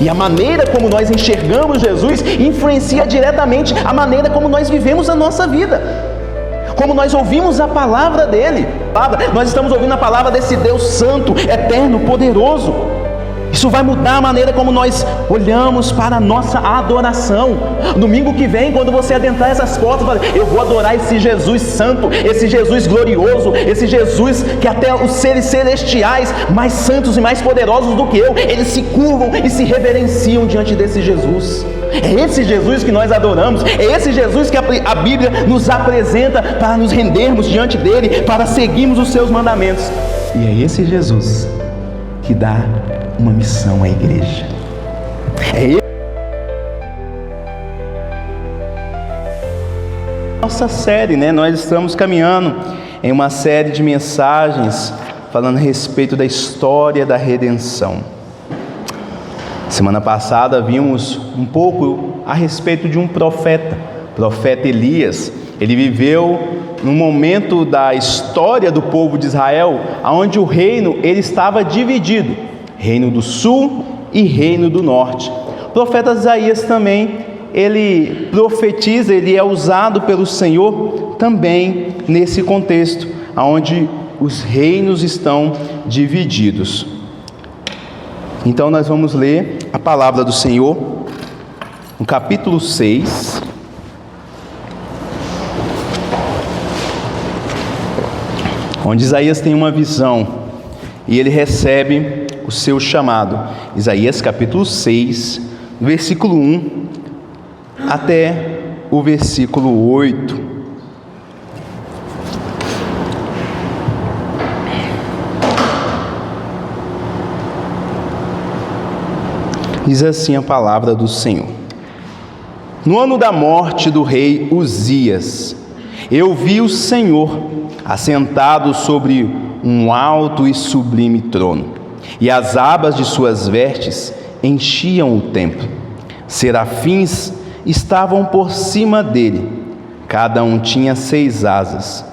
E a maneira como nós enxergamos Jesus influencia diretamente a maneira como nós vivemos a nossa vida. Como nós ouvimos a palavra dele. Nós estamos ouvindo a palavra desse Deus santo, eterno, poderoso. Isso vai mudar a maneira como nós olhamos para a nossa adoração. Domingo que vem, quando você adentrar essas portas, eu vou adorar esse Jesus santo, esse Jesus glorioso, esse Jesus que até os seres celestiais, mais santos e mais poderosos do que eu, eles se curvam e se reverenciam diante desse Jesus. É esse Jesus que nós adoramos, é esse Jesus que a Bíblia nos apresenta para nos rendermos diante dele, para seguirmos os seus mandamentos. E é esse Jesus que dá uma missão à igreja. É ele. Nossa série, nós estamos caminhando em uma série de mensagens falando a respeito da história da redenção. Semana passada vimos um pouco a respeito de um profeta Elias. Ele viveu num momento da história do povo de Israel, onde o reino ele estava dividido, reino do sul e reino do norte. O profeta Isaías também, ele profetiza, ele é usado pelo Senhor também nesse contexto, onde os reinos estão divididos. Então nós vamos ler a palavra do Senhor no capítulo 6, onde Isaías tem uma visão e ele recebe o seu chamado. Isaías capítulo 6, versículo 1 até o versículo 8. Diz assim a palavra do Senhor: No ano da morte do rei Uzias, eu vi o Senhor assentado sobre um alto e sublime trono, e as abas de suas vestes enchiam o templo. Serafins estavam por cima dele, cada um tinha 6 asas,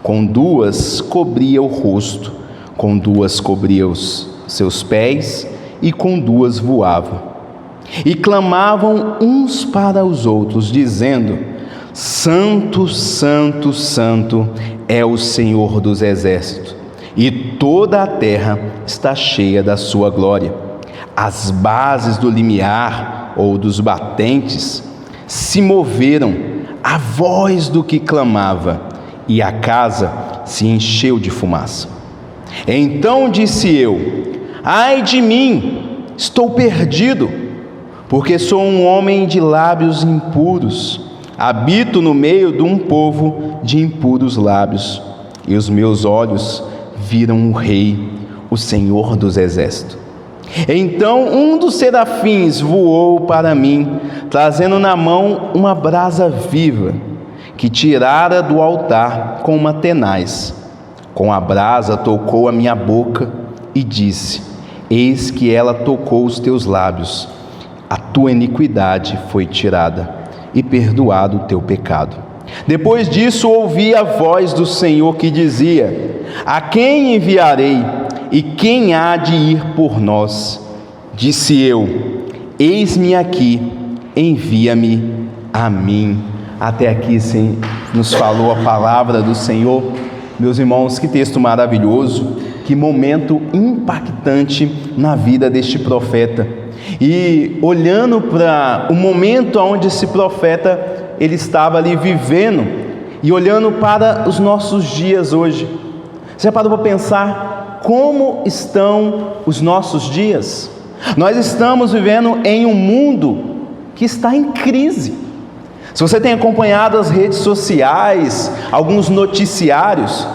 com 2 cobria o rosto, com 2 cobria os seus pés, e com 2 voava. E clamavam uns para os outros, dizendo: Santo, Santo, Santo é o Senhor dos exércitos, e toda a terra está cheia da sua glória. As bases do limiar ou dos batentes se moveram à voz do que clamava, e a casa se encheu de fumaça. Então disse eu: Ai de mim, estou perdido, porque sou um homem de lábios impuros, habito no meio de um povo de impuros lábios, e os meus olhos viram o Rei, o Senhor dos exércitos. Então um dos serafins voou para mim, trazendo na mão uma brasa viva, que tirara do altar com uma tenaz. Com a brasa tocou a minha boca e disse: Eis que ela tocou os teus lábios, a tua iniquidade foi tirada, e perdoado o teu pecado. Depois disso ouvi a voz do Senhor que dizia: A quem enviarei, e quem há de ir por nós? Disse eu: Eis-me aqui, envia-me a mim. Até aqui sim, nos falou a palavra do Senhor. Meus irmãos, que texto maravilhoso, que momento impactante na vida deste profeta. E olhando para o momento onde esse profeta ele estava ali vivendo, e olhando para os nossos dias hoje, você já parou para pensar como estão os nossos dias? Nós estamos vivendo em um mundo que está em crise. Se você tem acompanhado as redes sociais, alguns noticiários,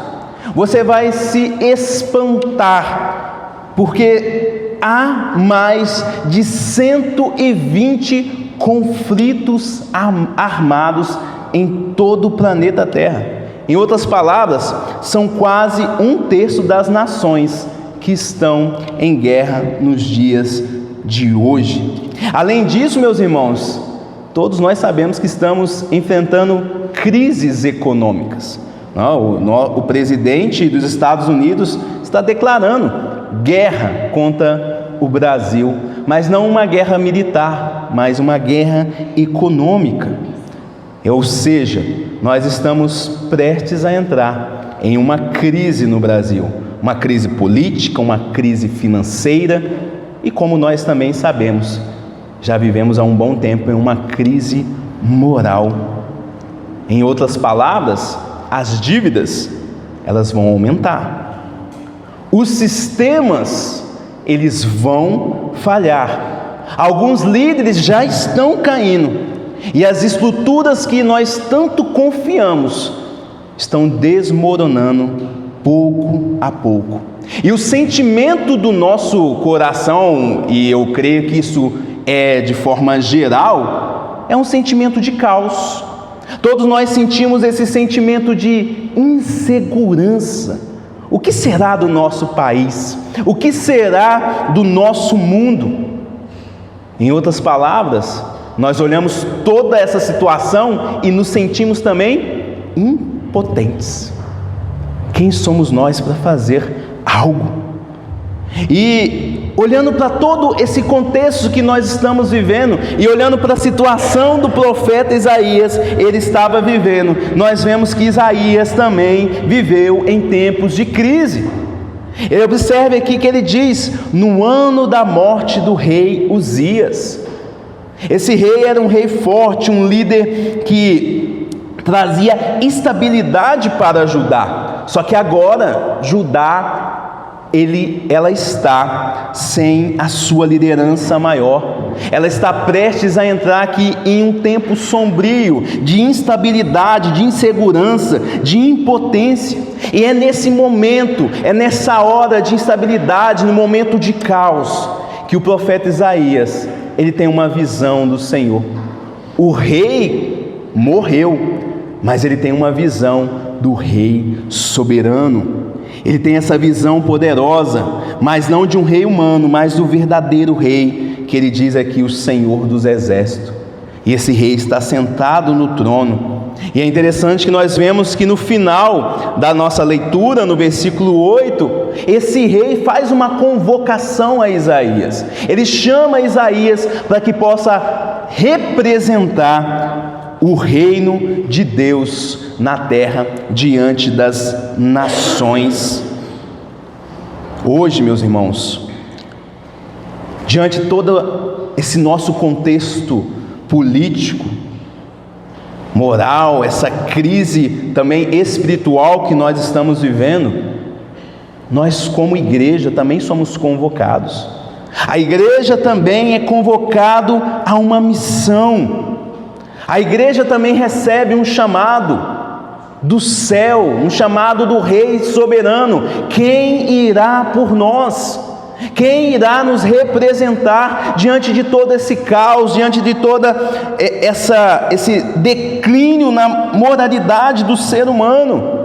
você vai se espantar, porque há mais de 120 conflitos armados em todo o planeta Terra. Em outras palavras, são quase 1/3 das nações que estão em guerra nos dias de hoje. Além disso, meus irmãos, todos nós sabemos que estamos enfrentando crises econômicas. O presidente dos Estados Unidos está declarando guerra contra o Brasil mas não uma guerra militar, mas uma guerra econômica. Ou seja, nós estamos prestes a entrar em uma crise no Brasil, uma crise política, uma crise financeira e, como nós também sabemos, já vivemos há um bom tempo em uma crise moral. Em outras palavras, as dívidas, elas vão aumentar. Os sistemas, eles vão falhar. Alguns líderes já estão caindo. E as estruturas que nós tanto confiamos estão desmoronando pouco a pouco. E o sentimento do nosso coração, e eu creio que isso é de forma geral, é um sentimento de caos. Todos nós sentimos esse sentimento de insegurança. O que será do nosso país? O que será do nosso mundo? Em outras palavras, nós olhamos toda essa situação e nos sentimos também impotentes. Quem somos nós para fazer algo? E olhando para todo esse contexto que nós estamos vivendo e olhando para a situação do profeta Isaías, ele estava vivendo. Nós vemos que Isaías também viveu em tempos de crise. Ele observe aqui que ele diz: no ano da morte do rei Uzias. Esse rei era um rei forte, um líder que trazia estabilidade para Judá. Só que agora Judá, ela está sem a sua liderança maior. Ela está prestes a entrar aqui em um tempo sombrio, de instabilidade, de insegurança, de impotência. E é nesse momento, é nessa hora de instabilidade, no momento de caos, que o profeta Isaías, ele tem uma visão do Senhor. O rei morreu, mas ele tem uma visão do rei soberano. Ele tem essa visão poderosa, mas não de um rei humano, mas do verdadeiro rei, que ele diz aqui, o Senhor dos Exércitos. E esse rei está sentado no trono. E é interessante que nós vemos que no final da nossa leitura, no versículo 8, esse rei faz uma convocação a Isaías. Ele chama Isaías para que possa representar o reino de Deus na terra diante das nações. Hoje, meus irmãos, diante de todo esse nosso contexto político, moral, essa crise também espiritual que nós estamos vivendo, nós como igreja também somos convocados. A igreja também é convocado a uma missão. A igreja também recebe um chamado do céu, um chamado do Rei soberano. Quem irá por nós? Quem irá nos representar diante de todo esse caos, diante de toda esse declínio na moralidade do ser humano?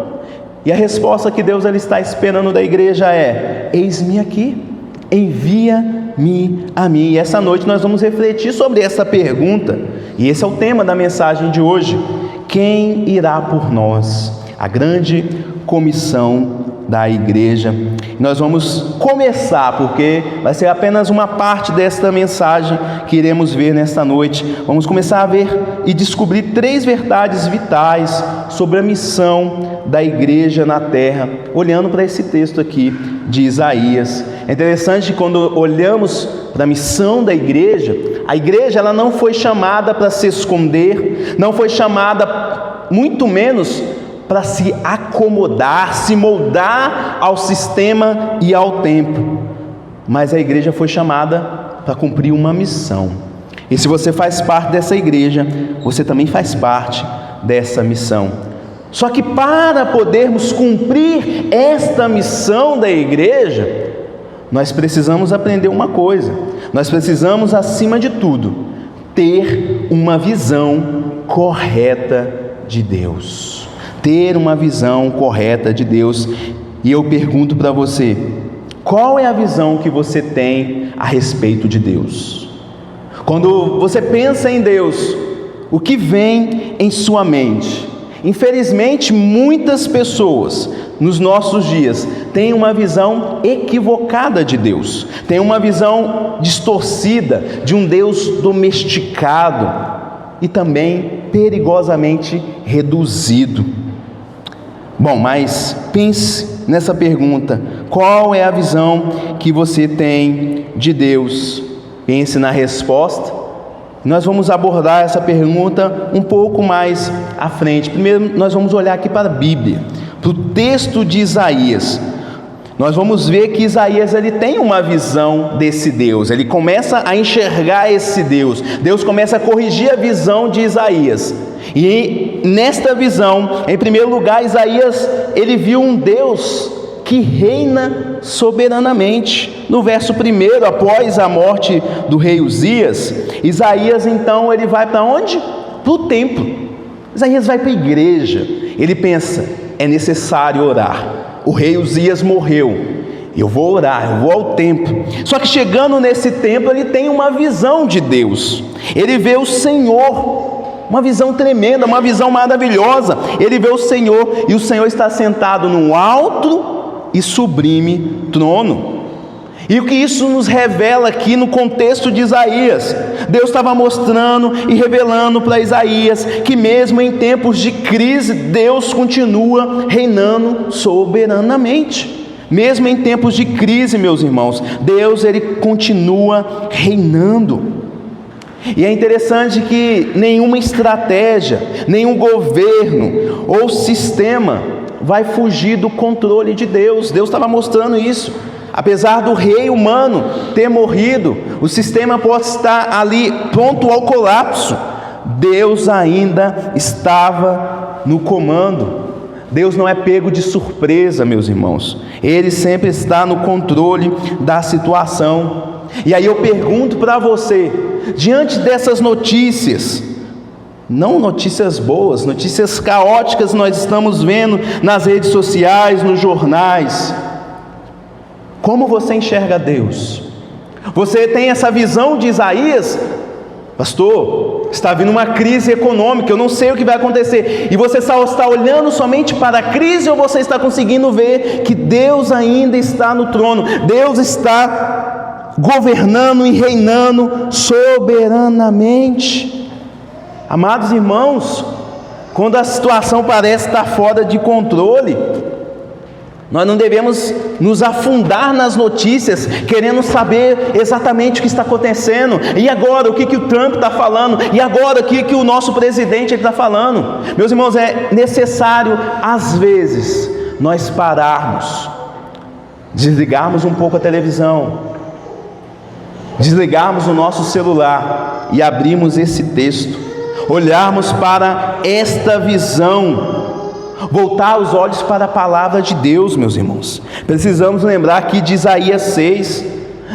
E a resposta que Deus ele está esperando da igreja é: eis-me aqui, envia-me a mim. E essa noite nós vamos refletir sobre essa pergunta, e esse é o tema da mensagem de hoje: quem irá por nós? A grande comissão da igreja. Nós vamos começar, porque vai ser apenas uma parte desta mensagem que iremos ver nesta noite. Vamos começar a ver e descobrir 3 verdades vitais sobre a missão da igreja na terra, olhando para esse texto aqui de Isaías. É interessante que quando olhamos para a missão da igreja, a igreja ela não foi chamada para se esconder, não foi chamada, muito menos, para se acomodar, se moldar ao sistema e ao tempo, mas a igreja foi chamada para cumprir uma missão. E se você faz parte dessa igreja, você também faz parte dessa missão. Só que para podermos cumprir esta missão da igreja, nós precisamos aprender uma coisa: nós precisamos, acima de tudo, ter uma visão correta de Deus. Ter uma visão correta de Deus. E eu pergunto para você: qual é a visão que você tem a respeito de Deus? Quando você pensa em Deus, o que vem em sua mente? Infelizmente, muitas pessoas nos nossos dias têm uma visão equivocada de Deus, têm uma visão distorcida de um Deus domesticado e também perigosamente reduzido. Bom, mas pense nessa pergunta: qual é a visão que você tem de Deus? Pense na resposta. Nós vamos abordar essa pergunta um pouco mais à frente. Primeiro, nós vamos olhar aqui para a Bíblia, para o texto de Isaías. Nós vamos ver que Isaías ele tem uma visão desse Deus, ele começa a enxergar esse Deus. Deus começa a corrigir a visão de Isaías. E nesta visão, em primeiro lugar, Isaías ele viu um Deus que reina soberanamente. No verso 1, após a morte do rei Uzias, Isaías então ele vai para onde? Para o templo. Isaías vai para a igreja. Ele pensa: é necessário orar. O rei Uzias morreu, eu vou orar, eu vou ao templo. Só que chegando nesse templo, ele tem uma visão de Deus. Ele vê o Senhor, uma visão tremenda, uma visão maravilhosa. Ele vê o Senhor, e o Senhor está sentado num alto e sublime trono. E o que isso nos revela aqui no contexto de Isaías? Deus estava mostrando e revelando para Isaías que mesmo em tempos de crise, Deus continua reinando soberanamente. Mesmo em tempos de crise, meus irmãos, Deus ele continua reinando. E é interessante que nenhuma estratégia, nenhum governo ou sistema vai fugir do controle de Deus. Deus estava mostrando isso. Apesar do rei humano ter morrido, o sistema pode estar ali pronto ao colapso, Deus ainda estava no comando. Deus não é pego de surpresa, meus irmãos. Ele sempre está no controle da situação. E aí eu pergunto para você, diante dessas notícias, não notícias boas, notícias caóticas nós estamos vendo nas redes sociais, nos jornais, como você enxerga Deus? Você tem essa visão de Isaías? Pastor, está vindo uma crise econômica, eu não sei o que vai acontecer. E você só está olhando somente para a crise, ou você está conseguindo ver que Deus ainda está no trono? Deus está governando e reinando soberanamente. Amados irmãos, quando a situação parece estar fora de controle, nós não devemos nos afundar nas notícias, querendo saber exatamente o que está acontecendo. E agora, o que o Trump está falando? E agora, o que o nosso presidente está falando? Meus irmãos, é necessário, às vezes, nós pararmos, desligarmos um pouco a televisão, desligarmos o nosso celular e abrirmos esse texto, olharmos para esta visão, voltar os olhos para a palavra de Deus, meus irmãos. Precisamos lembrar aqui de Isaías 6,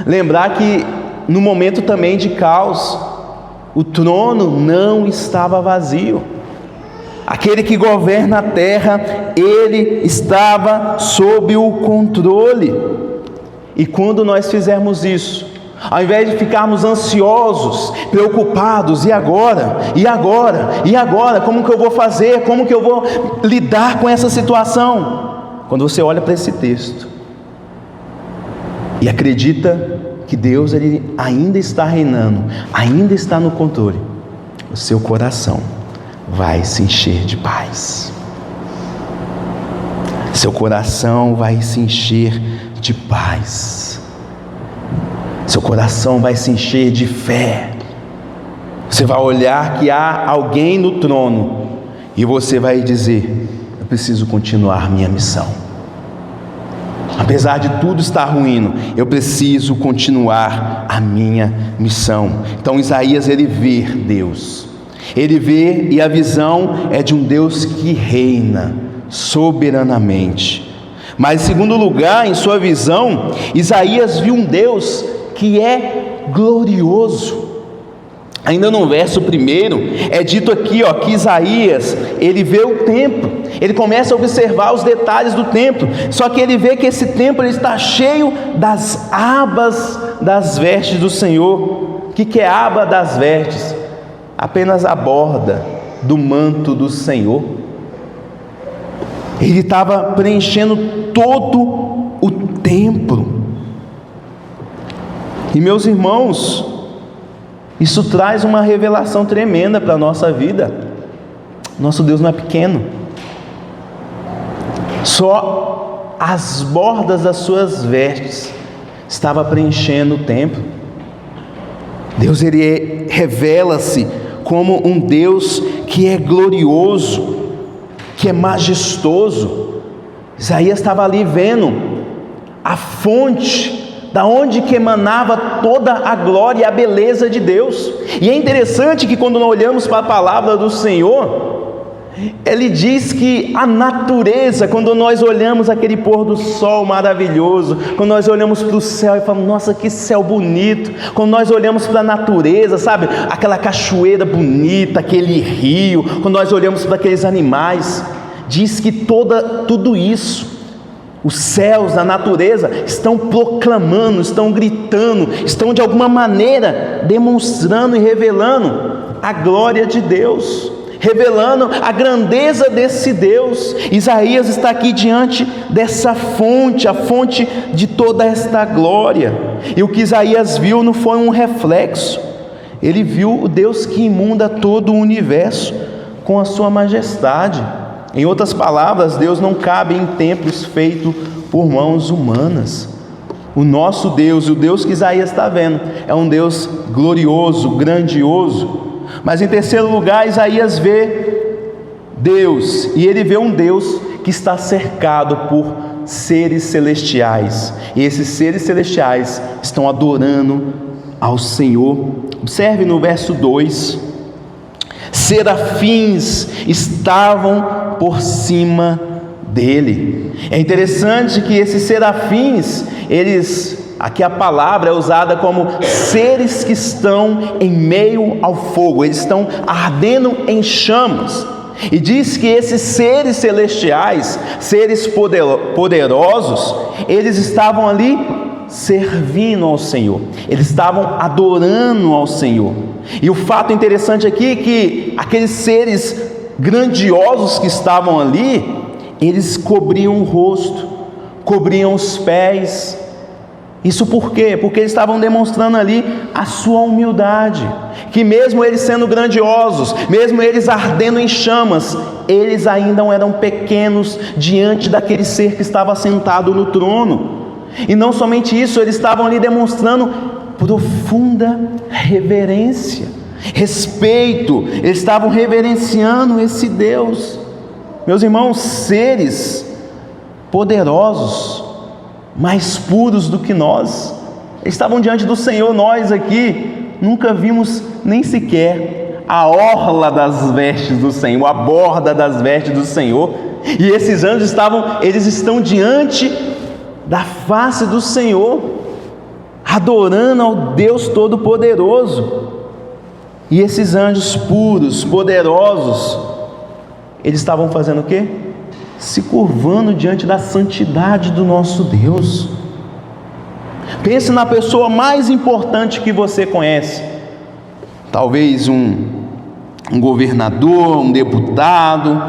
lembrar que no momento também de caos, o trono não estava vazio. Aquele que governa a terra, ele estava sob o controle. E quando nós fizermos isso, ao invés de ficarmos ansiosos, preocupados, e agora? E agora? E agora? Como que eu vou fazer? Como que eu vou lidar com essa situação? Quando você olha para esse texto e acredita que Deus ele ainda está reinando, ainda está no controle, o seu coração vai se encher de paz. Seu coração vai se encher de paz. Seu coração vai se encher de fé. Você vai olhar que há alguém no trono e você vai dizer: eu preciso continuar minha missão. Apesar de tudo estar ruim, eu preciso continuar a minha missão. Então Isaías ele vê Deus. Ele vê, e a visão é de um Deus que reina soberanamente. Mas em segundo lugar, em sua visão, Isaías viu um Deus que é glorioso. Ainda no verso 1, é dito aqui, que Isaías, ele vê o templo, ele começa a observar os detalhes do templo, só que ele vê que esse templo ele está cheio das abas das vestes do Senhor. O que é a aba das vestes? Apenas a borda do manto do Senhor. Ele estava preenchendo todo o templo. E meus irmãos, isso traz uma revelação tremenda para a nossa vida. Nosso Deus não é pequeno. Só as bordas das suas vestes estava preenchendo o templo. Deus, ele revela-se como um Deus que é glorioso, que é majestoso. Isaías estava ali vendo a fonte da onde que emanava toda a glória e a beleza de Deus. E é interessante que quando nós olhamos para a palavra do Senhor, ele diz que a natureza, quando nós olhamos aquele pôr do sol maravilhoso, quando nós olhamos para o céu e falamos, nossa, que céu bonito, quando nós olhamos para a natureza, sabe, aquela cachoeira bonita, aquele rio, quando nós olhamos para aqueles animais, diz que tudo isso, os céus, a natureza, estão proclamando, estão gritando, estão de alguma maneira demonstrando e revelando a glória de Deus, revelando a grandeza desse Deus. Isaías está aqui diante dessa fonte, a fonte de toda esta glória. E o que Isaías viu não foi um reflexo, ele viu o Deus que inunda todo o universo com a sua majestade. Em outras palavras, Deus não cabe em templos feitos por mãos humanas. O nosso Deus, o Deus que Isaías está vendo, é um Deus glorioso, grandioso. Mas em terceiro lugar, Isaías vê Deus, e ele vê um Deus que está cercado por seres celestiais, e esses seres celestiais estão adorando ao Senhor. Observe no verso 2: serafins estavam por cima dele. É interessante que esses serafins, aqui a palavra é usada como seres que estão em meio ao fogo, eles estão ardendo em chamas. E diz que esses seres celestiais, seres poderosos, eles estavam ali servindo ao Senhor, eles estavam adorando ao Senhor. E o fato interessante aqui é que aqueles seres grandiosos que estavam ali, eles cobriam o rosto, cobriam os pés. Isso por quê? Porque eles estavam demonstrando ali a sua humildade, que mesmo eles sendo grandiosos, mesmo eles ardendo em chamas, eles ainda eram pequenos diante daquele ser que estava sentado no trono. E não somente isso, eles estavam ali demonstrando profunda reverência, respeito, eles estavam reverenciando esse Deus. Meus irmãos, seres poderosos, mais puros do que nós, estavam diante do Senhor. Nós aqui nunca vimos nem sequer a orla das vestes do Senhor, a borda das vestes do Senhor, e esses anjos estão diante da face do Senhor, adorando ao Deus Todo-Poderoso. E esses anjos puros, poderosos, eles estavam fazendo o quê? Se curvando diante da santidade do nosso Deus. Pense na pessoa mais importante que você conhece, talvez um governador, um deputado.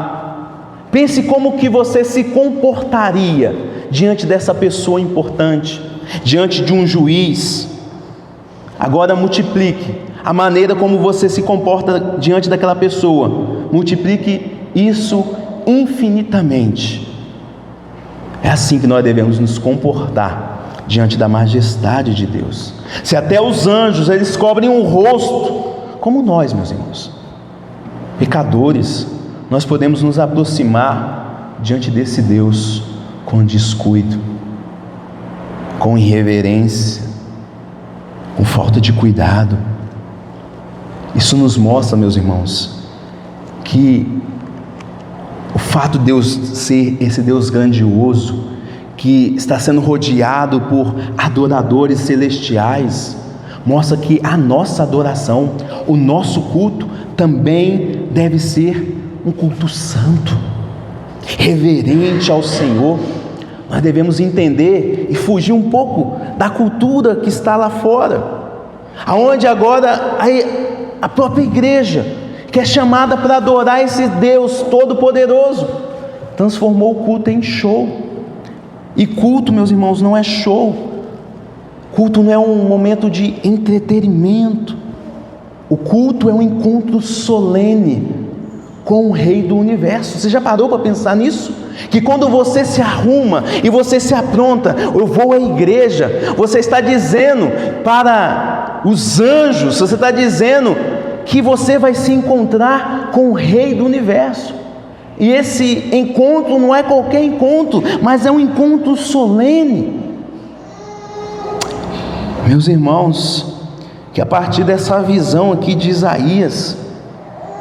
Pense como que você se comportaria diante dessa pessoa importante, diante de um juiz. Agora multiplique a maneira como você se comporta diante daquela pessoa, multiplique isso infinitamente. É assim que nós devemos nos comportar diante da majestade de Deus. Se até os anjos, eles cobrem o rosto, como nós, meus irmãos, pecadores, nós podemos nos aproximar diante desse Deus com descuido, com irreverência, com falta de cuidado. Isso nos mostra, meus irmãos, que o fato de Deus ser esse Deus grandioso, que está sendo rodeado por adoradores celestiais, mostra que a nossa adoração, o nosso culto, também deve ser um culto santo, reverente ao Senhor. Nós devemos entender e fugir um pouco da cultura que está lá fora, aonde agora a própria igreja, que é chamada para adorar esse Deus Todo-Poderoso, transformou o culto em show. E culto, meus irmãos, não é show. Culto não é um momento de entretenimento. O culto é um encontro solene com o Rei do Universo. Você já parou para pensar nisso? Que quando você se arruma e você se apronta, eu vou à igreja, você está dizendo para os anjos, você está dizendo que você vai se encontrar com o Rei do Universo. E esse encontro não é qualquer encontro, mas é um encontro solene. Meus irmãos, que a partir dessa visão aqui de Isaías,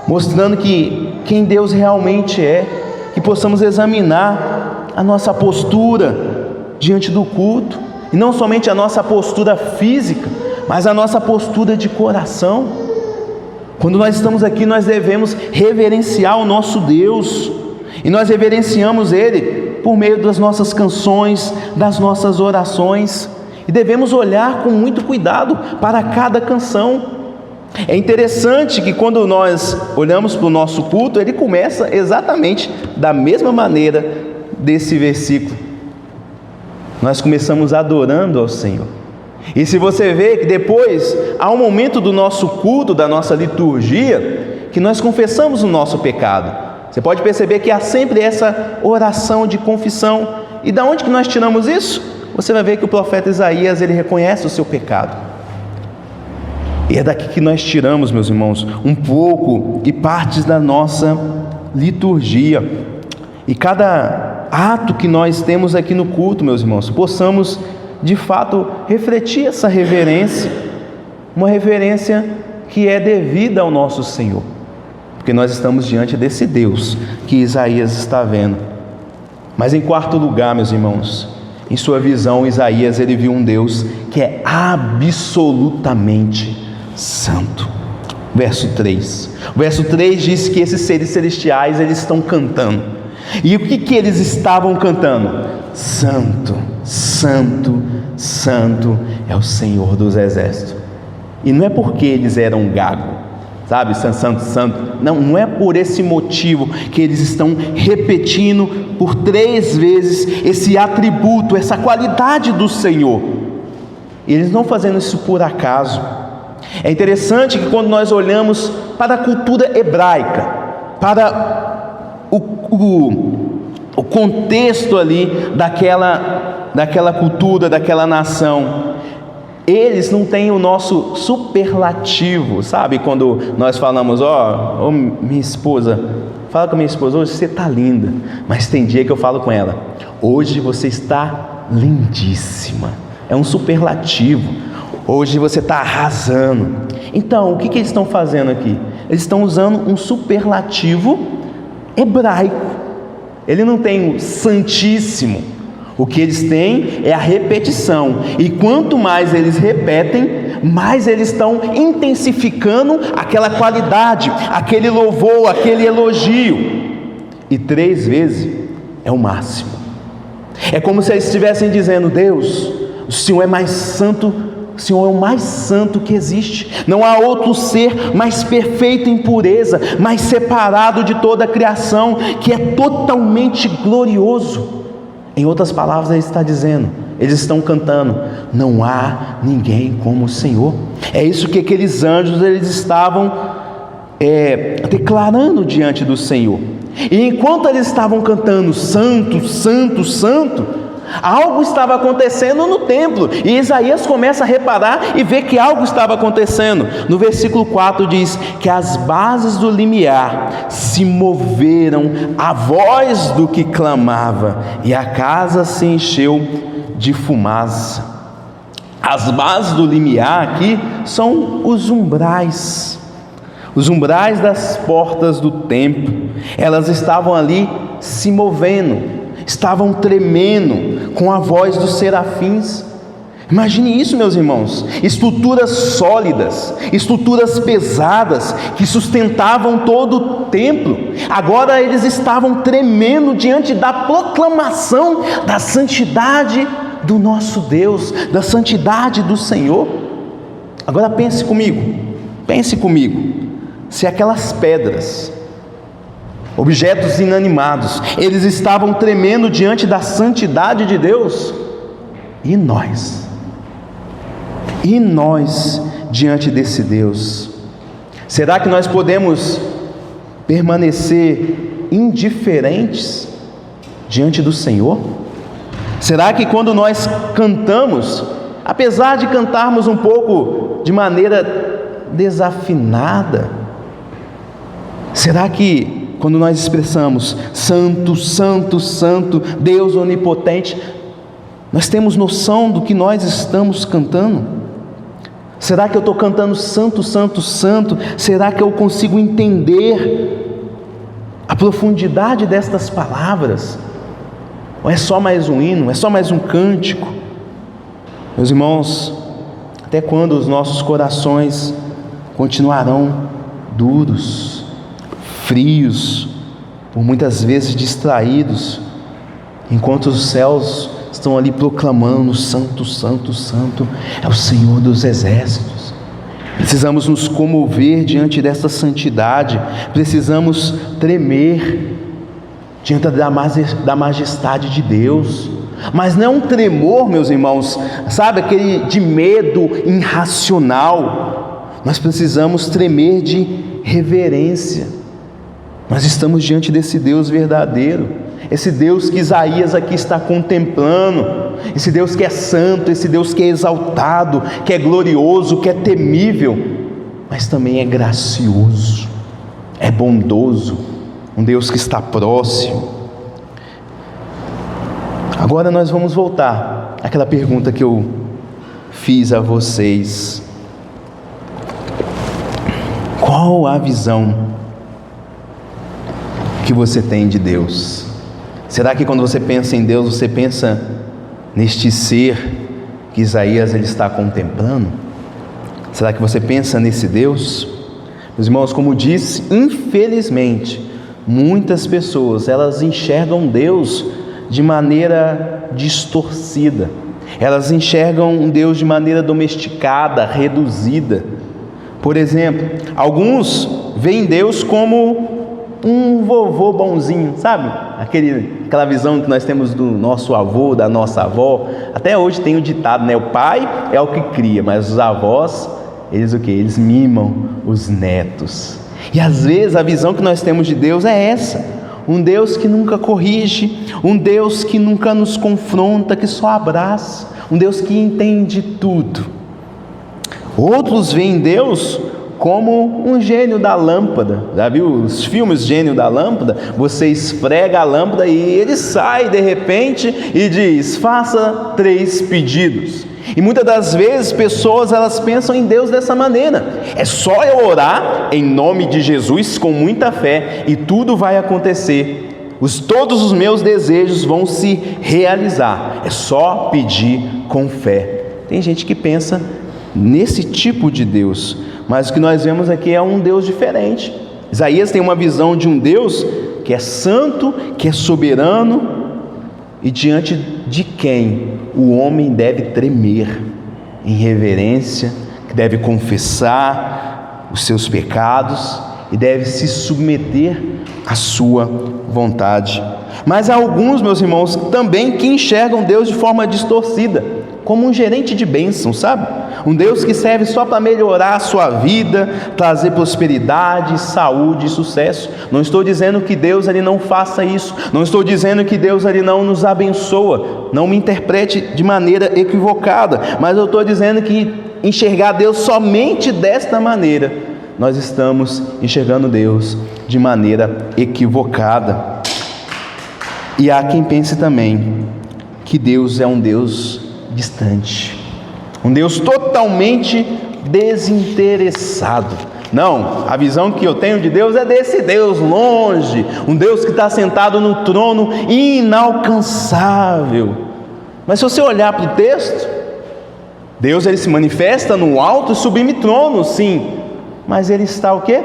mostrando que quem Deus realmente é, que possamos examinar a nossa postura diante do culto, e não somente a nossa postura física, mas a nossa postura de coração. Quando nós estamos aqui, nós devemos reverenciar o nosso Deus, e nós reverenciamos Ele por meio das nossas canções, das nossas orações, e devemos olhar com muito cuidado para cada canção. É interessante que quando nós olhamos para o nosso culto, ele começa exatamente da mesma maneira desse versículo. Nós começamos adorando ao Senhor. E se você vê que depois há um momento do nosso culto, da nossa liturgia, que nós confessamos o nosso pecado. Você pode perceber que há sempre essa oração de confissão. E da onde que nós tiramos isso? Você vai ver que o profeta Isaías, ele reconhece o seu pecado. E é daqui que nós tiramos, meus irmãos, um pouco e partes da nossa liturgia. E cada ato que nós temos aqui no culto, meus irmãos, possamos de fato refletir essa reverência, uma reverência que é devida ao nosso Senhor, porque nós estamos diante desse Deus que Isaías está vendo. Mas em quarto lugar, meus irmãos, em sua visão, Isaías, ele viu um Deus que é absolutamente santo. Verso 3. O verso 3 diz que esses seres celestiais, eles estão cantando. E o que eles estavam cantando? Santo, santo, santo é o Senhor dos exércitos. E não é porque eles eram gago, sabe, santo, santo, santo. Não é por esse motivo que eles estão repetindo por 3 vezes esse atributo, essa qualidade do Senhor. E eles não fazendo isso por acaso. É interessante que quando nós olhamos para a cultura hebraica, para o contexto ali daquela cultura, daquela nação, eles não têm o nosso superlativo, sabe? Quando nós falamos, minha esposa, fala com a minha esposa, hoje você está linda, mas tem dia que eu falo com ela, hoje você está lindíssima, é um superlativo, hoje você está arrasando. Então, o que eles estão fazendo aqui? Eles estão usando um superlativo hebraico. Ele não tem o santíssimo. O que eles têm é a repetição, e quanto mais eles repetem, mais eles estão intensificando aquela qualidade, aquele louvor, aquele elogio. E 3 vezes é o máximo. É como se eles estivessem dizendo: Deus, o Senhor é mais santo, o Senhor é o mais santo que existe. Não há outro ser mais perfeito em pureza, mais separado de toda a criação, que é totalmente glorioso. Em outras palavras, ele está dizendo, eles estão cantando: não há ninguém como o Senhor. É isso que aqueles anjos, eles estavam declarando diante do Senhor. E enquanto eles estavam cantando santo, santo, santo, algo estava acontecendo no templo, e Isaías começa a reparar e ver que algo estava acontecendo. No versículo 4 diz que as bases do limiar se moveram à voz do que clamava, e a casa se encheu de fumaça. As bases do limiar aqui são os umbrais das portas do templo. Elas estavam ali se movendo, estavam tremendo com a voz dos serafins. Imagine isso, meus irmãos, estruturas sólidas, estruturas pesadas que sustentavam todo o templo, agora eles estavam tremendo diante da proclamação da santidade do nosso Deus, da santidade do Senhor. Agora pense comigo, se aquelas pedras objetos inanimados, eles estavam tremendo diante da santidade de Deus. E nós? E nós diante desse Deus? Será que nós podemos permanecer indiferentes diante do Senhor? Será que quando nós cantamos, apesar de cantarmos um pouco de maneira desafinada, será que quando nós expressamos Santo, Santo, Santo, Deus onipotente, nós temos noção do que nós estamos cantando? Será que eu estou cantando Santo, Santo, Santo? Será que eu consigo entender a profundidade destas palavras? Ou é só mais um hino? É só mais um cântico? Meus irmãos, até quando os nossos corações continuarão duros, frios, por muitas vezes distraídos, enquanto os céus estão ali proclamando: Santo, Santo, Santo é o Senhor dos exércitos? Precisamos nos comover diante dessa santidade, precisamos tremer diante da majestade de Deus, mas não é um tremor, meus irmãos, sabe, aquele de medo irracional. Nós precisamos tremer de reverência. Nós estamos diante desse Deus verdadeiro, esse Deus que Isaías aqui está contemplando, esse Deus que é santo, esse Deus que é exaltado, que é glorioso, que é temível, mas também é gracioso, é bondoso, um Deus que está próximo. Agora nós vamos voltar àquela pergunta que eu fiz a vocês: qual a visão que você tem de Deus? Será que quando você pensa em Deus, você pensa neste ser que Isaías ele está contemplando? Será que você pensa nesse Deus? Meus irmãos, como disse, infelizmente, muitas pessoas, elas enxergam Deus de maneira distorcida. Elas enxergam um Deus de maneira domesticada, reduzida. Por exemplo, alguns veem Deus como um vovô bonzinho, sabe? Aquela visão que nós temos do nosso avô, da nossa avó. Até hoje tem o ditado, né? O pai é o que cria, mas os avós, eles o quê? Eles mimam os netos. E às vezes a visão que nós temos de Deus é essa: um Deus que nunca corrige, um Deus que nunca nos confronta, que só abraça, um Deus que entende tudo. Outros veem Deus como um gênio da lâmpada. Já viu os filmes Gênio da Lâmpada? Você esfrega a lâmpada e ele sai de repente e diz: faça 3 pedidos. E muitas das vezes pessoas elas pensam em Deus dessa maneira: é só eu orar em nome de Jesus com muita fé e tudo vai acontecer, todos os meus desejos vão se realizar, é só pedir com fé. Tem gente que pensa nesse tipo de Deus, mas o que nós vemos aqui é um Deus diferente. Isaías tem uma visão de um Deus que é santo, que é soberano, e diante de quem o homem deve tremer em reverência, que deve confessar os seus pecados e deve se submeter à sua vontade. Mas há alguns, meus irmãos, também que enxergam Deus de forma distorcida, como um gerente de bênção, sabe? Um Deus que serve só para melhorar a sua vida, trazer prosperidade, saúde e sucesso. Não estou dizendo que Deus ele não faça isso, não estou dizendo que Deus ele não nos abençoa, não me interprete de maneira equivocada, mas eu estou dizendo que enxergar Deus somente desta maneira, nós estamos enxergando Deus de maneira equivocada. E há quem pense também que Deus é um Deus distante, um Deus totalmente desinteressado. Não, a visão que eu tenho de Deus é desse Deus longe, um Deus que está sentado no trono inalcançável. Mas se você olhar para o texto, Deus ele se manifesta no alto e sublime trono, sim, mas ele está o quê?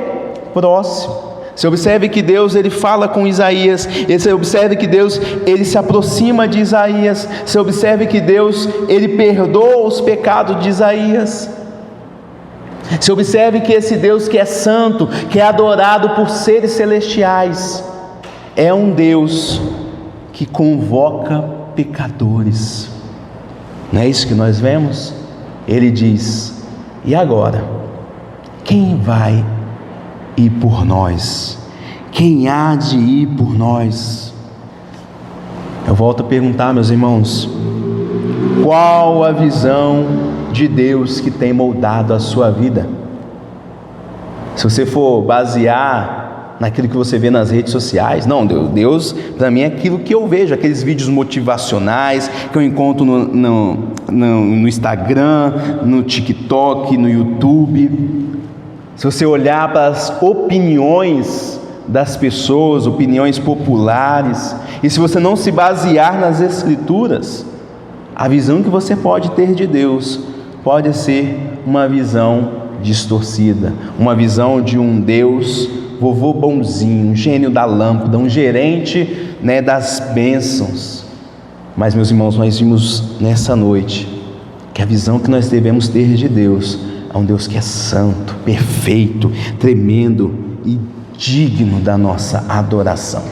Próximo. Você observe que Deus ele fala com Isaías, você observe que Deus ele se aproxima de Isaías, você observe que Deus ele perdoa os pecados de Isaías. Você observe que esse Deus que é santo, que é adorado por seres celestiais, é um Deus que convoca pecadores. Não é isso que nós vemos? Ele diz: e agora? Quem vai ir por nós? Quem há de ir por nós? Eu volto a perguntar, meus irmãos, qual a visão de Deus que tem moldado a sua vida? Se você for basear naquilo que você vê nas redes sociais, não, Deus para mim é aquilo que eu vejo, aqueles vídeos motivacionais que eu encontro no Instagram, no TikTok, no YouTube. Se você olhar para as opiniões das pessoas, opiniões populares, e se você não se basear nas Escrituras, a visão que você pode ter de Deus pode ser uma visão distorcida, uma visão de um Deus vovô bonzinho, um gênio da lâmpada, um gerente, das bênçãos. Mas, meus irmãos, nós vimos nessa noite que a visão que nós devemos ter de Deus é um Deus que é santo, perfeito, tremendo e digno da nossa adoração.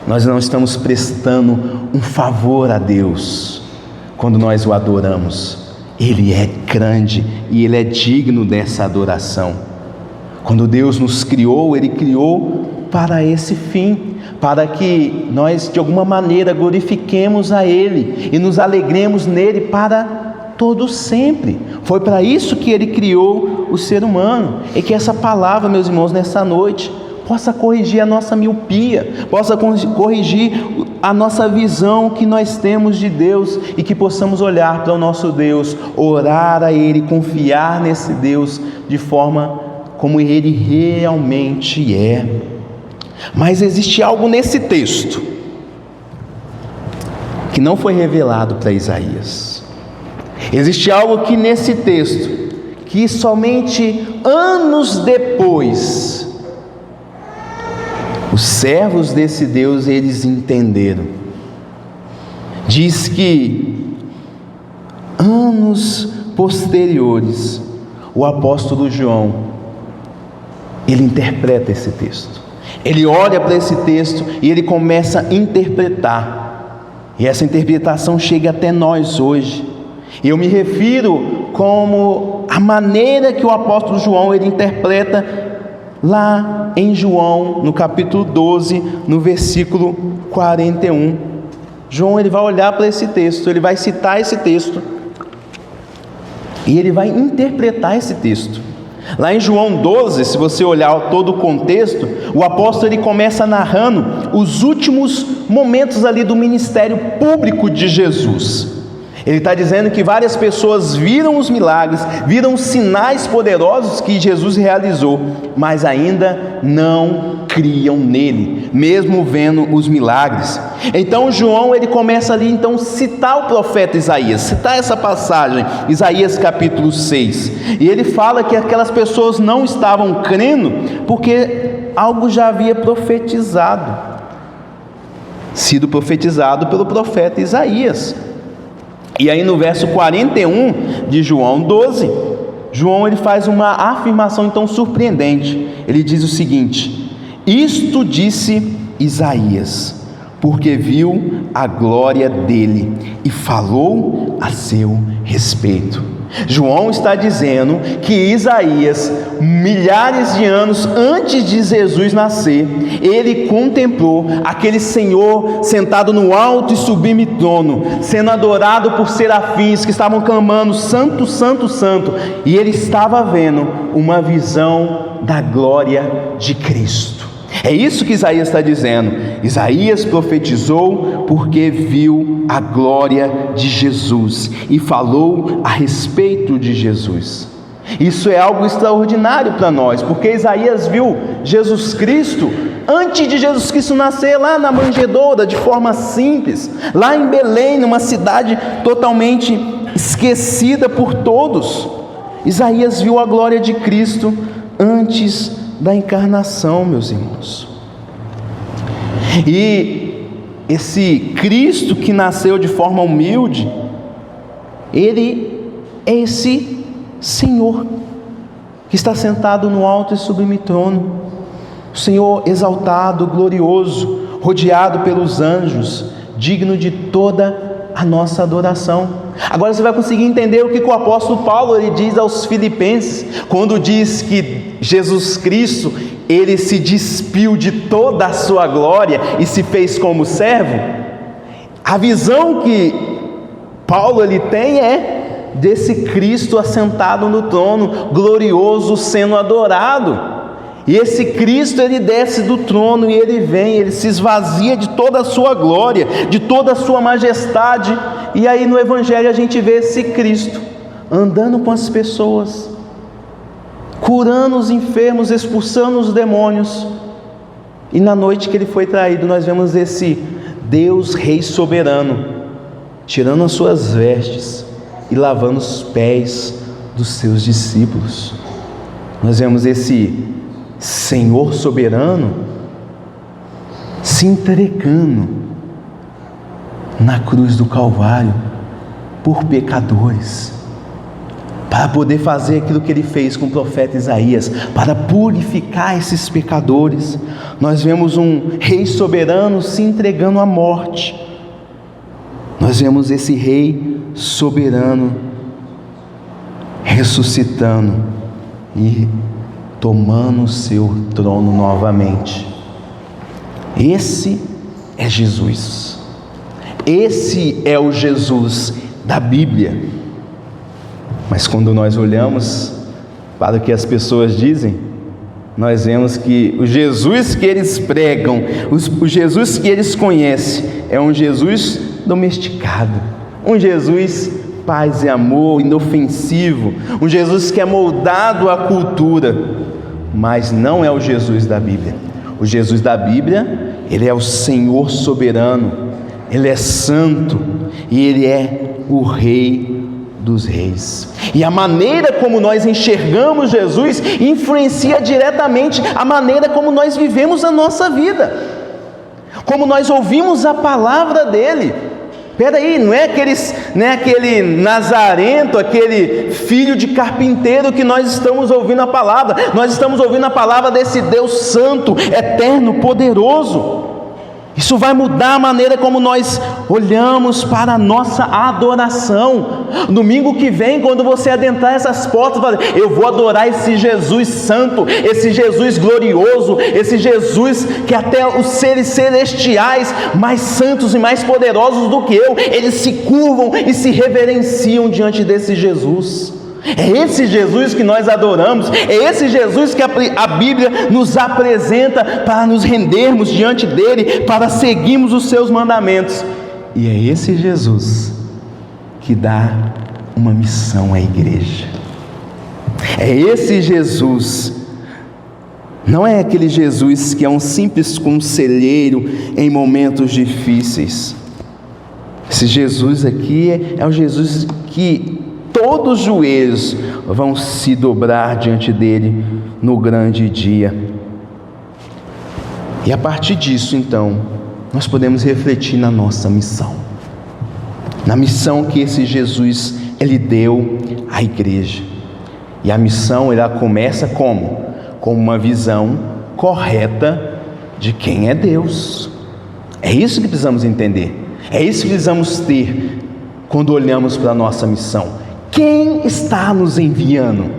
Nós não estamos prestando um favor a Deus quando nós o adoramos. Ele é grande e Ele é digno dessa adoração. Quando Deus nos criou, Ele criou para esse fim, para que nós de alguma maneira glorifiquemos a Ele e nos alegremos nele para todo sempre. Foi para isso que Ele criou o ser humano. E que essa palavra, meus irmãos, nessa noite possa corrigir a nossa miopia, possa corrigir a nossa visão que nós temos de Deus, e que possamos olhar para o nosso Deus, orar a Ele, confiar nesse Deus de forma como Ele realmente é. Mas existe algo nesse texto que não foi revelado para Isaías. Existe algo que nesse texto, que somente anos depois, os servos desse Deus, eles entenderam. Diz que anos posteriores, o apóstolo João, ele interpreta esse texto. Ele olha para esse texto e ele começa a interpretar. E essa interpretação chega até nós hoje. Eu me refiro como a maneira que o apóstolo João ele interpreta lá em João, no capítulo 12, no versículo 41. João ele vai olhar para esse texto, ele vai citar esse texto e ele vai interpretar esse texto. Lá em João 12, se você olhar todo o contexto, o apóstolo ele começa narrando os últimos momentos ali do ministério público de Jesus. Ele está dizendo que várias pessoas viram os milagres, viram os sinais poderosos que Jesus realizou, mas ainda não criam nele, mesmo vendo os milagres. Então João ele começa ali então citar o profeta Isaías, citar essa passagem, Isaías capítulo 6, e ele fala que aquelas pessoas não estavam crendo porque algo já havia sido profetizado pelo profeta Isaías. E aí no verso 41 de João 12, João ele faz uma afirmação então surpreendente. Ele diz o seguinte: isto disse Isaías, porque viu a glória dele e falou a seu respeito. João está dizendo que Isaías, milhares de anos antes de Jesus nascer, ele contemplou aquele Senhor sentado no alto e sublime trono, sendo adorado por serafins que estavam clamando santo, santo, santo, e ele estava vendo uma visão da glória de Cristo. É isso que Isaías está dizendo. Isaías profetizou porque viu a glória de Jesus e falou a respeito de Jesus. Isso é algo extraordinário para nós, porque Isaías viu Jesus Cristo antes de Jesus Cristo nascer lá na manjedoura, de forma simples, lá em Belém, numa cidade totalmente esquecida por todos. Isaías viu a glória de Cristo antes da encarnação, meus irmãos. E esse Cristo que nasceu de forma humilde, ele é esse Senhor que está sentado no alto e sublime trono, o Senhor exaltado, glorioso, rodeado pelos anjos, digno de toda a nossa adoração. Agora você vai conseguir entender o que o apóstolo Paulo ele diz aos Filipenses, quando diz que Jesus Cristo, ele se despiu de toda a sua glória e se fez como servo. A visão que Paulo ele tem é desse Cristo assentado no trono, glorioso, sendo adorado. E esse Cristo ele desce do trono e ele vem, ele se esvazia de toda a sua glória, de toda a sua majestade. E aí no Evangelho a gente vê esse Cristo andando com as pessoas, curando os enfermos, expulsando os demônios. E na noite que ele foi traído, nós vemos esse Deus Rei soberano, tirando as suas vestes e lavando os pés dos seus discípulos. Nós vemos esse Senhor soberano se entregando na cruz do Calvário por pecadores, para poder fazer aquilo que ele fez com o profeta Isaías, para purificar esses pecadores. Nós vemos um Rei soberano se entregando à morte. Nós vemos esse Rei soberano ressuscitando e tomando o seu trono novamente. Esse é Jesus. Esse é o Jesus da Bíblia. Mas quando nós olhamos para o que as pessoas dizem, nós vemos que o Jesus que eles pregam, o Jesus que eles conhecem, é um Jesus domesticado, um Jesus paz e amor, inofensivo, um Jesus que é moldado à cultura, mas não é o Jesus da Bíblia. O Jesus da Bíblia, ele é o Senhor soberano, ele é santo e ele é o Rei dos reis. E a maneira como nós enxergamos Jesus influencia diretamente a maneira como nós vivemos a nossa vida, como nós ouvimos a palavra dele. Peraí, não é aquele nazarento, aquele filho de carpinteiro que nós estamos ouvindo a palavra. Nós estamos ouvindo a palavra desse Deus santo, eterno, poderoso. Isso vai mudar a maneira como nós olhamos para a nossa adoração. Domingo que vem, quando você adentrar essas portas, eu vou adorar esse Jesus santo, esse Jesus glorioso, esse Jesus que até os seres celestiais, mais santos e mais poderosos do que eu, eles se curvam e se reverenciam diante desse Jesus. É esse Jesus que nós adoramos, é esse Jesus que a Bíblia nos apresenta para nos rendermos diante dele, para seguirmos os seus mandamentos. E é esse Jesus que dá uma missão à igreja. É esse Jesus, não é aquele Jesus que é um simples conselheiro em momentos difíceis. Esse Jesus aqui é o Jesus que todos os joelhos vão se dobrar diante dele no grande dia. E a partir disso, então, nós podemos refletir na nossa missão, na missão que esse Jesus ele deu à igreja. E a missão ela começa como? Com uma visão correta de quem é Deus. É isso que precisamos entender, é isso que precisamos ter quando olhamos para a nossa missão. Quem está nos enviando?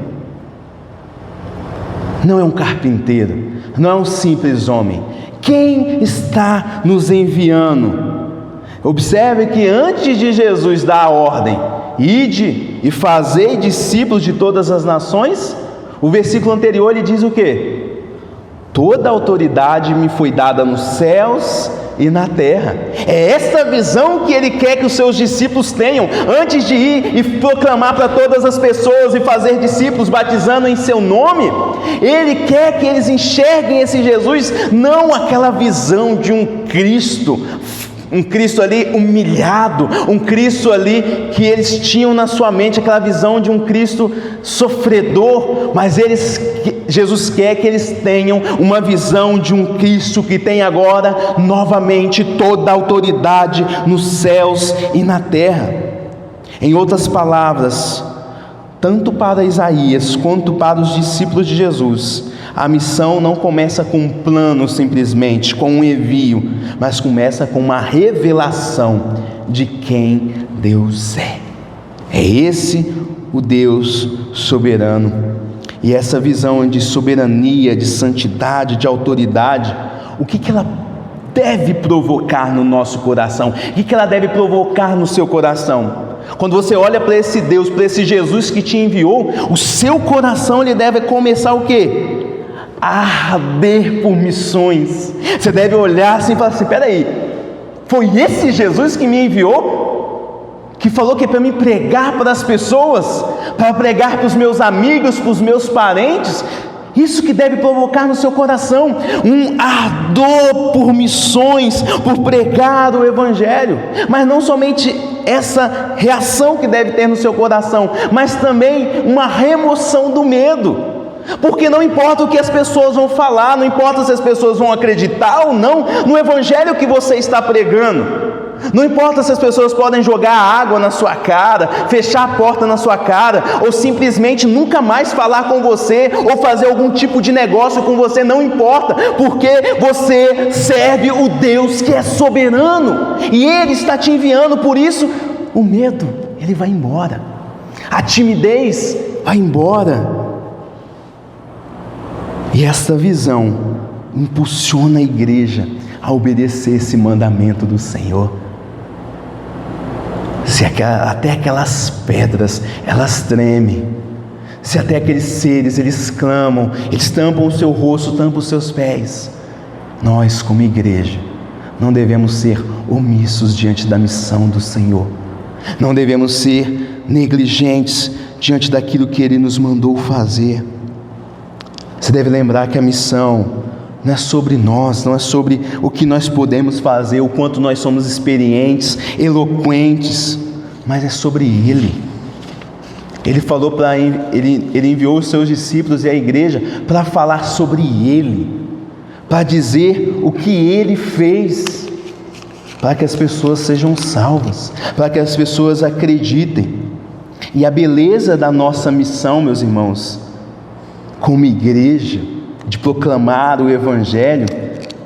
Não é um carpinteiro, não é um simples homem. Quem está nos enviando? Observe que antes de Jesus dar a ordem, ide e fazei discípulos de todas as nações, o versículo anterior ele diz o quê? Toda autoridade me foi dada nos céus e na terra. É esta visão que ele quer que os seus discípulos tenham, antes de ir e proclamar para todas as pessoas e fazer discípulos, batizando em seu nome. Ele quer que eles enxerguem esse Jesus, não aquela visão de um Cristo ali humilhado, um Cristo ali que eles tinham na sua mente, aquela visão de um Cristo sofredor, mas Jesus quer que eles tenham uma visão de um Cristo que tem agora novamente toda a autoridade nos céus e na terra. Em outras palavras, tanto para Isaías quanto para os discípulos de Jesus, a missão não começa com um plano simplesmente, com um envio, mas começa com uma revelação de quem Deus é. É esse o Deus soberano. E essa visão de soberania, de santidade, de autoridade, o que ela deve provocar no nosso coração? O que ela deve provocar no seu coração? Quando você olha para esse Deus, para esse Jesus que te enviou, o seu coração ele deve começar o quê? A arder por missões. Você deve olhar assim e falar assim: peraí, foi esse Jesus que me enviou? Que falou que é para me pregar para as pessoas, para pregar para os meus amigos, para os meus parentes? Isso que deve provocar no seu coração um ardor por missões, por pregar o Evangelho. Mas não somente essa reação que deve ter no seu coração, mas também uma remoção do medo. Porque não importa o que as pessoas vão falar, não importa se as pessoas vão acreditar ou não no Evangelho que você está pregando. Não importa se as pessoas podem jogar água na sua cara, fechar a porta na sua cara, ou simplesmente nunca mais falar com você, ou fazer algum tipo de negócio com você, não importa, porque você serve o Deus que é soberano, e Ele está te enviando. Por isso, o medo, ele vai embora, a timidez vai embora, e esta visão impulsiona a igreja a obedecer esse mandamento do Senhor. Se até aquelas pedras, elas tremem, se até aqueles seres, eles clamam, eles tampam o seu rosto, tampam os seus pés, nós como igreja, não devemos ser omissos diante da missão do Senhor, não devemos ser negligentes diante daquilo que Ele nos mandou fazer. Você deve lembrar que a missão não é sobre nós, não é sobre o que nós podemos fazer, o quanto nós somos experientes, eloquentes, mas é sobre Ele. Ele falou para ele enviou os seus discípulos e a igreja para falar sobre Ele, para dizer o que Ele fez, para que as pessoas sejam salvas, para que as pessoas acreditem. E a beleza da nossa missão, meus irmãos, como igreja, de proclamar o Evangelho,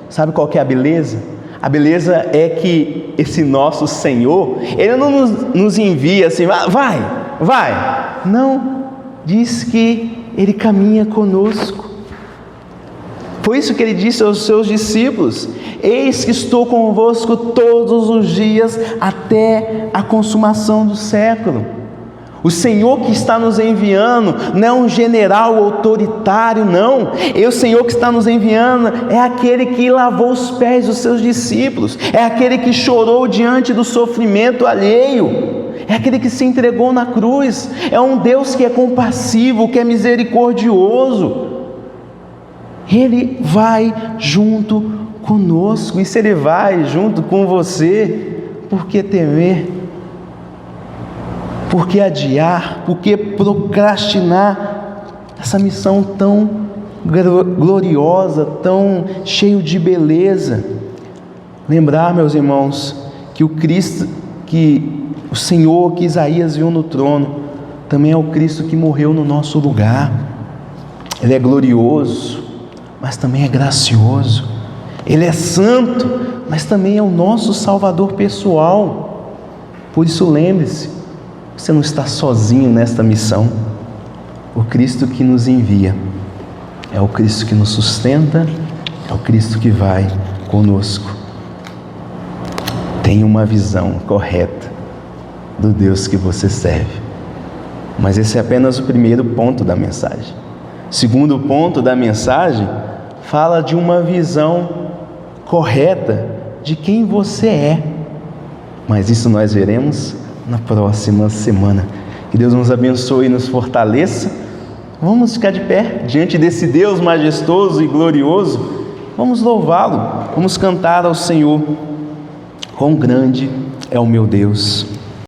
sabe qual que é a beleza? A beleza é que esse nosso Senhor, Ele não nos envia assim, vai, não, diz que Ele caminha conosco. Foi isso que Ele disse aos seus discípulos: eis que estou convosco todos os dias até a consumação do século. O Senhor que está nos enviando não é um general autoritário, não. O Senhor que está nos enviando é aquele que lavou os pés dos seus discípulos, é aquele que chorou diante do sofrimento alheio, é aquele que se entregou na cruz. É um Deus que é compassivo, que é misericordioso. Ele vai junto conosco, e se Ele vai junto com você, por que temer? Por que adiar? Por que procrastinar essa missão tão gloriosa, tão cheio de beleza? Lembrar, meus irmãos, que o Cristo, que o Senhor que Isaías viu no trono, também é o Cristo que morreu no nosso lugar. Ele é glorioso, mas também é gracioso. Ele é santo, mas também é o nosso Salvador pessoal. Por isso, lembre-se, você não está sozinho nesta missão. O Cristo que nos envia é o Cristo que nos sustenta, é o Cristo que vai conosco. Tenha uma visão correta do Deus que você serve. Mas esse é apenas o primeiro ponto da mensagem. O segundo ponto da mensagem fala de uma visão correta de quem você é. Mas isso nós veremos na próxima semana. Que Deus nos abençoe e nos fortaleça. Vamos ficar de pé diante desse Deus majestoso e glorioso. Vamos louvá-lo, vamos cantar ao Senhor. Quão grande é o meu Deus!